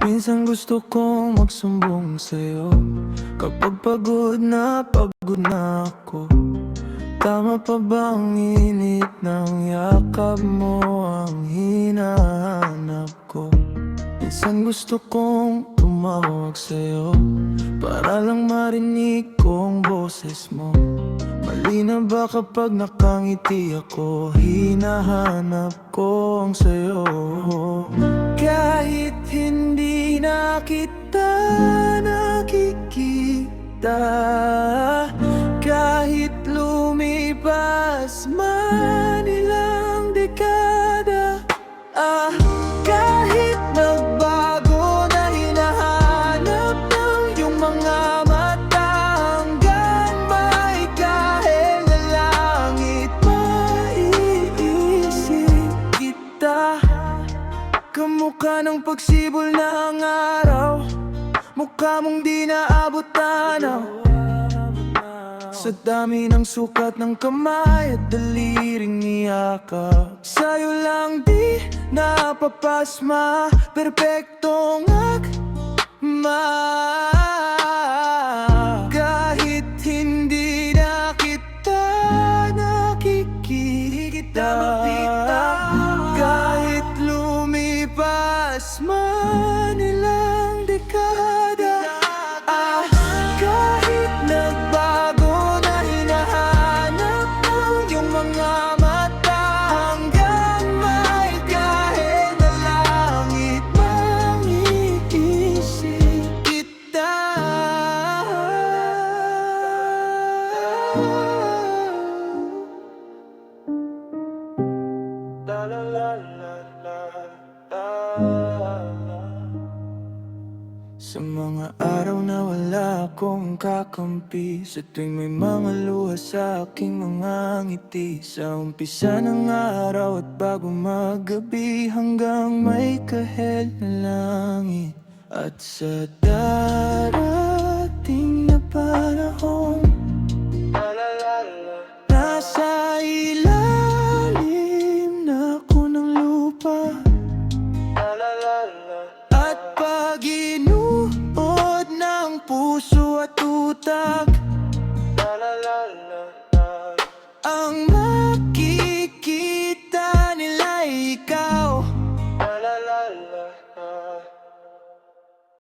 Minsan gusto kong magsumbong sa'yo kapag pagod na ako. Tama pa ba ang init ng yakap mo ang hinahanap ko? Minsan gusto kong tumawag sa'yo para lang marinig ko ang boses mo. Mali na ba kapag nakangiti ako? Hinahanap ko ang sayo. Kahit hindi na kita nakikita, kahit lumipas man ilang dekada, kahit nagbago na hinahanap ng iyong mga mata, hanggang may kahel na langit maiisip kita. Kamukha ng pagsibol ng araw, mukha mong di naabot tanaw. Sa dami ng sukat ng kamay at daliring niyakap, sa'yo lang di napapasma, perpektong akma. Kahit hindi na kita nakikita, kahit lumipas man ilang dekada, kahit nagbago na hinahanap ng iyong mga mata, hanggang may kahit na langit mangiisip kita. La la la la la. Sa mga araw na wala akong kakampi, sa tuwing may mga luha sa aking mga ngiti, sa umpisa ng araw at bago maggabi, hanggang may kahel na langit, at sa darating na panahon, nasa ilalim na ako ng lupa. At pag-inuod ng puso at utak,